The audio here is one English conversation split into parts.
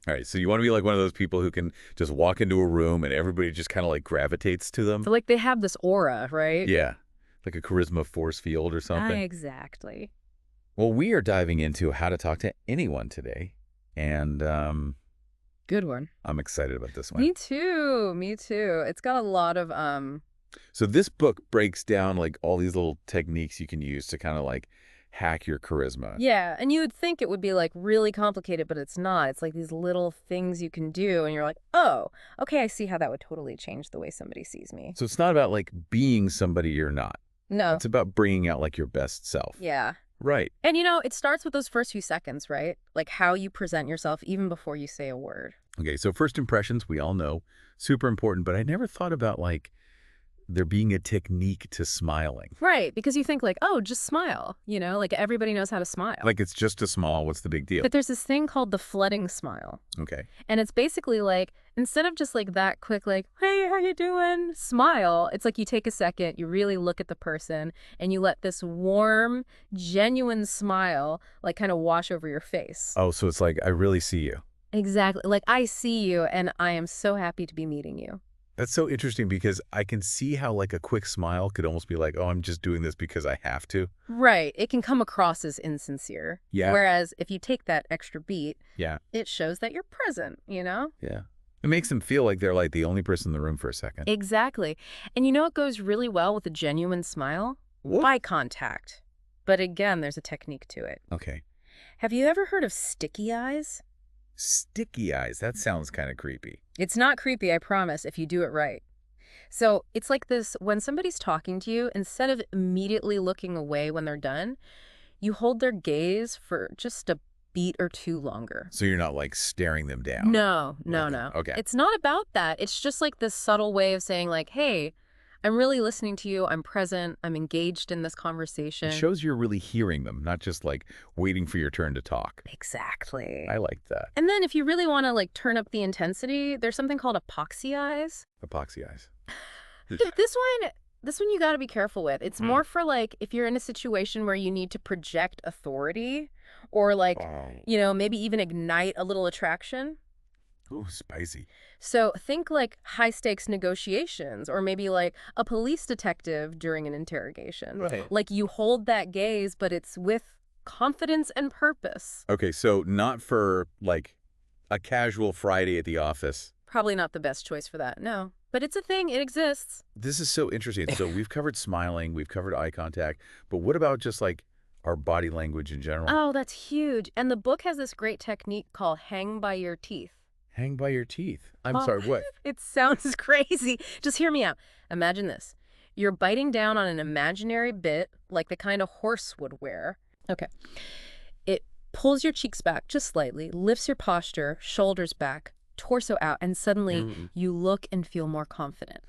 All right, so you want to be like one of those people who can just walk into a room and everybody just kind of like gravitates to them? So like they have this aura, right? Yeah, like a charisma force field or something. Exactly. Well, we are diving into how to talk to anyone today, and Good one. I'm excited about this one. Me too. Me too. It's got a lot of So this book breaks down like all these little techniques you can use to kind of like hack your charisma. yeah, and you would think it would be like really complicated, but it's not. It's like these little things you can do and you're like, "Oh, okay, I see how that would totally change the way somebody sees me." So it's not about like being somebody you're not. No. It's about bringing out like your best self. Yeah. Right. And it starts with those first few seconds, right? Like how you present yourself even before you say a word. Okay, so first impressions, we all know, super important, but I never thought about like there being a technique to smiling. Right, because you think like, "Oh, just smile," like everybody knows how to smile. Like it's just a small, what's the big deal? But there's this thing called the flooding smile. Okay. And it's basically like, instead of just like that quick, like, "Hey, how you doing?" smile, it's like you take a second, you really look at the person, and you let this warm, genuine smile like kind of wash over your face. Oh, so it's like, I really see you. Exactly. Like, I see you, and I am so happy to be meeting you. That's so interesting because I can see how like a quick smile could almost be like, oh, I'm just doing this because I have to. Right. It can come across as insincere. Yeah. Whereas if you take that extra beat, Yeah. it shows that you're present. Yeah. It makes them feel like they're like the only person in the room for a second. Exactly. And it goes really well with a genuine smile? What? Eye contact. But again, there's a technique to it. Okay. Have you ever heard of sticky eyes? Sticky eyes. That sounds kind of creepy. It's not creepy, I promise, if you do it right. So it's like this: when somebody's talking to you, instead of immediately looking away when they're done, you hold their gaze for just a beat or two longer. So you're not like staring them down. No, no, Okay. no. Okay. It's not about that. It's just like this subtle way of saying like, "Hey, I'm really listening to you. I'm present. I'm engaged in this It conversation." shows you're really hearing them, not just like waiting for your turn to talk. Exactly. I like that. And then if you really want to like turn up the intensity, there's something called epoxy eyes. Epoxy eyes. This one you got to be careful with. It's more for like if you're in a situation where you need to project authority or like, Oh. maybe even ignite a little attraction. Ooh, spicy. So think like high stakes negotiations or maybe like a police detective during an interrogation. Right. Like you hold that gaze, but it's with confidence and purpose. Okay, so not for like a casual Friday at the office. Probably not the best choice for that, no. But it's a thing, it exists. This is so interesting. So we've covered smiling, we've covered eye contact, but what about just like our body language in general? Oh, that's huge. And the book has this great technique called hang by your teeth. Hang by your teeth. I'm Oh, sorry, what? It sounds crazy. Just hear me out. Imagine this. You're biting down on an imaginary bit, like the kind a horse would wear. Okay. It pulls your cheeks back just slightly, lifts your posture, shoulders back, torso out, and suddenly you look and feel more confident.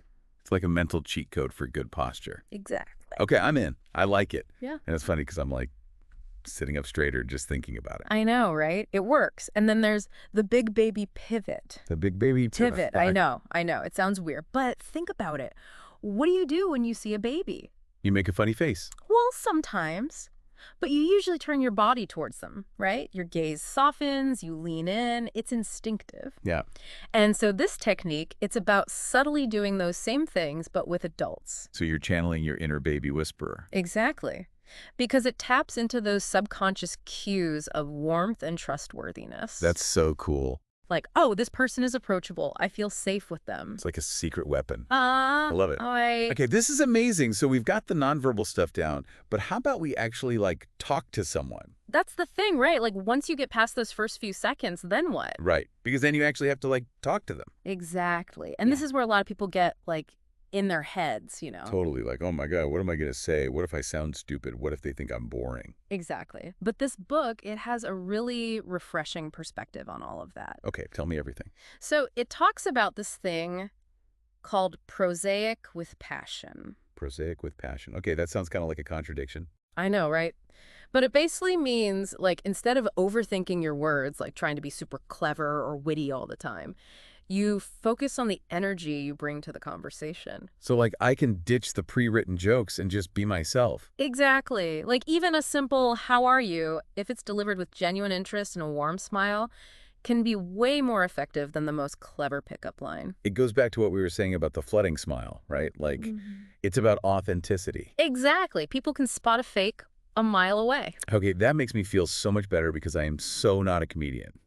It's like a mental cheat code for good posture. Exactly. Okay, I'm in. I like it. Yeah. And it's funny because I'm like sitting up straighter just thinking about it. I know, right? It works. And then there's the big baby pivot. The big baby Pivot. I know. It sounds weird. But think about it. What do you do when you see a baby? You make a funny face. Well, sometimes. But you usually turn your body towards them, right? Your gaze softens, you lean in. It's instinctive. Yeah. And so this technique, it's about subtly doing those same things, but with adults. So you're channeling your inner baby whisperer. Exactly. Because it taps into those subconscious cues of warmth and trustworthiness. That's so cool. Like, oh, this person is approachable. I feel safe with them. It's like a secret weapon. I love it. I... Okay, this is amazing. So we've got the nonverbal stuff down, but how about we actually like talk to someone? That's the thing, right? Like once you get past those first few seconds, then what? Right. Because then you actually have to like talk to them. Exactly. And this is where a lot of people get like in their heads. Totally. Like, oh my God, what am I going to say? What if I sound stupid? What if they think I'm boring? Exactly. But this book, it has a really refreshing perspective on all of that. Okay, tell me everything. So it talks about this thing called prosaic with passion. Prosaic with passion. Okay, that sounds kind of like a contradiction. I know, right? But it basically means, like, instead of overthinking your words, like trying to be super clever or witty all the time, you focus on the energy you bring to the conversation. So like I can ditch the pre-written jokes and just be myself. Exactly. Like even a simple, "How are you?" if it's delivered with genuine interest and a warm smile, can be way more effective than the most clever pickup line. It goes back to what we were saying about the flooding smile, right? Like, it's about authenticity. Exactly. People can spot a fake a mile away. Okay, that makes me feel so much better because I am so not a comedian.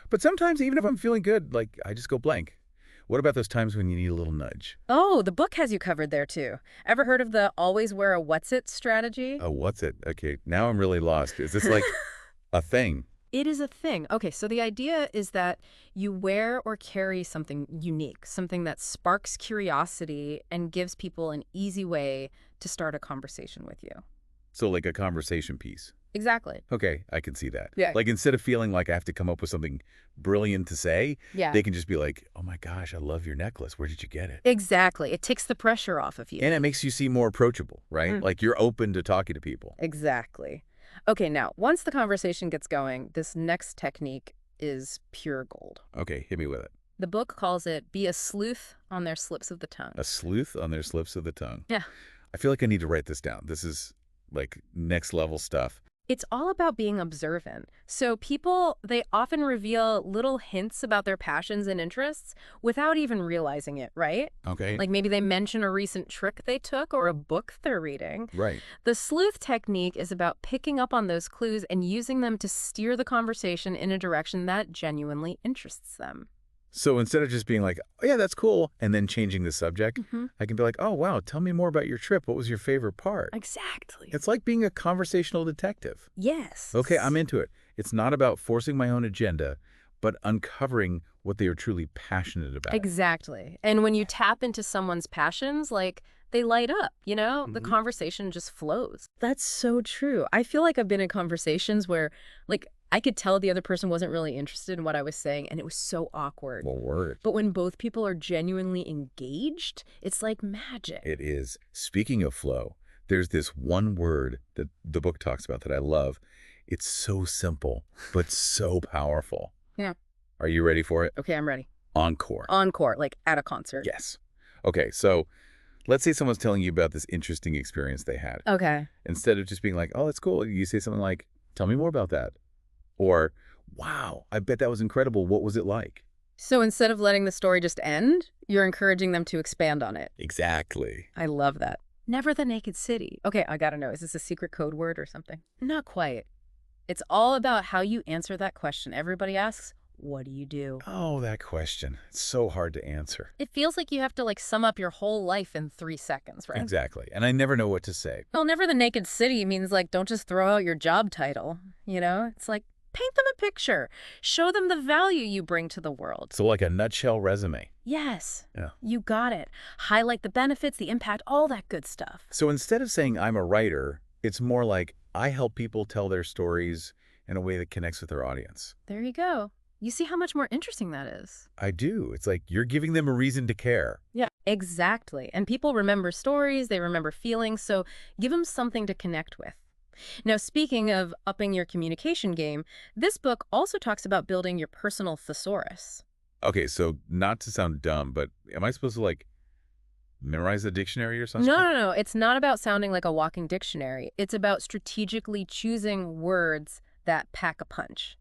But sometimes, even if I'm feeling good, like, I just go blank. What about those times when you need a little nudge? Oh, the book has you covered there, too. Ever heard of the always wear a what's-it strategy? Oh, what's it? Okay, now I'm really lost. Is this like a thing? It is a thing. Okay, so the idea is that you wear or carry something unique, something that sparks curiosity and gives people an easy way to start a conversation with you. So like a conversation piece. Exactly. Okay, I can see that. Yeah. Like instead of feeling like I have to come up with something brilliant to say, Yeah. they can just be like, oh my gosh, I love your necklace. Where did you get it? Exactly. It takes the pressure off of you. And it makes you seem more approachable, right? Like you're open to talking to people. Exactly. Okay, now, once the conversation gets going, this next technique is pure gold. Okay, hit me with it. The book calls it be a sleuth on their slips of the tongue. A sleuth on their slips of the tongue. Yeah. I feel like I need to write this down. This is like next level stuff. It's all about being observant. So people, they often reveal little hints about their passions and interests without even realizing it, right? Okay. Like maybe they mention a recent trick they took or a book they're reading. Right. The sleuth technique is about picking up on those clues and using them to steer the conversation in a direction that genuinely interests them. So instead of just being like, oh yeah, that's cool, and then changing the subject, I can be like, oh wow, tell me more about your trip. What was your favorite part? Exactly. It's like being a conversational detective. Yes. Okay, I'm into it. It's not about forcing my own agenda, but uncovering what they are truly passionate about. Exactly. And when you tap into someone's passions, like they light up, the conversation just flows. That's so true. I feel like I've been in conversations where like I could tell the other person wasn't really interested in what I was saying, and it was so awkward. Well, word. But when both people are genuinely engaged, it's like magic. It is. Speaking of flow, there's this one word that the book talks about that I love. It's so simple, but so powerful. Yeah. Are you ready for it? Okay, I'm ready. Encore. Encore, like at a concert. Yes. Okay, so let's say someone's telling you about this interesting experience they had. Okay. Instead of just being like, oh, that's cool, you say something like, tell me more about that. Or, wow, I bet that was incredible. What was it like? So instead of letting the story just end, you're encouraging them to expand on it. Exactly. I love that. Never the naked city. Okay, I gotta know. Is this a secret code word or something? Not quite. It's all about how you answer that question everybody asks, what do you do? Oh, that question. It's so hard to answer. It feels like you have to sum up your whole life in 3 seconds, right? Exactly. And I never know what to say. Well, never the naked city means don't just throw out your job title, It's like, paint them a picture. Show them the value you bring to the world. So like a nutshell resume. Yes. Yeah. You got it. Highlight the benefits, the impact, all that good stuff. So instead of saying I'm a writer, it's more like I help people tell their stories in a way that connects with their audience. There you go. You see how much more interesting that is. I do. It's like you're giving them a reason to care. Yeah, exactly. And people remember stories, they remember feelings, so give them something to connect with. Now, speaking of upping your communication game, this book also talks about building your personal thesaurus. Okay, so not to sound dumb, but am I supposed to memorize the dictionary or something? No. It's not about sounding like a walking dictionary. It's about strategically choosing words that pack a punch.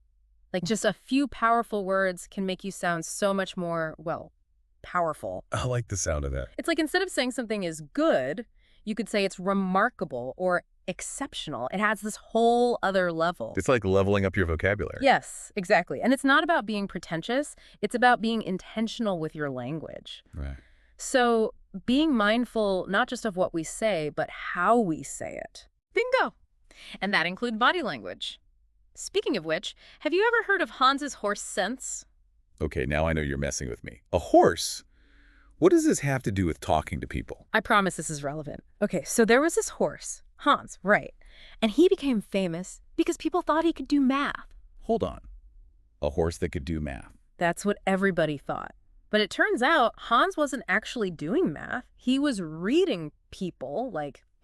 Just a few powerful words can make you sound so much more, powerful. I like the sound of that. It's like instead of saying something is good, you could say it's remarkable or exceptional. It has this whole other level. It's like leveling up your vocabulary. Yes, exactly. And it's not about being pretentious. It's about being intentional with your language. Right. So being mindful not just of what we say, but how we say it. Bingo! And that includes body language. Speaking of which, have you ever heard of Hans's horse sense? Okay, now I know you're messing with me. A horse? What does this have to do with talking to people? I promise this is relevant. Okay, so there was this horse, Hans, right? And he became famous because people thought he could do math. Hold on. A horse that could do math. That's what everybody thought. But it turns out Hans wasn't actually doing math. He was reading people,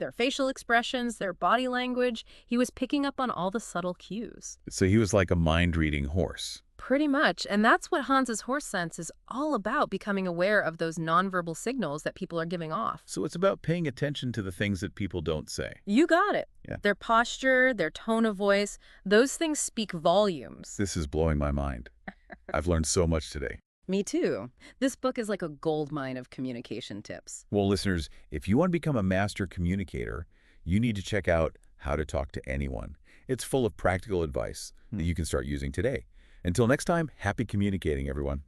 their facial expressions, their body language. He was picking up on all the subtle cues. So he was like a mind-reading horse. Pretty much. And that's what Hans's horse sense is all about, becoming aware of those nonverbal signals that people are giving off. So it's about paying attention to the things that people don't say. You got it. Yeah. Their posture, their tone of voice, those things speak volumes. This is blowing my mind. I've learned so much today. Me too. This book is like a goldmine of communication tips. Well, listeners, if you want to become a master communicator, you need to check out How to Talk to Anyone. It's full of practical advice that you can start using today. Until next time, happy communicating, everyone.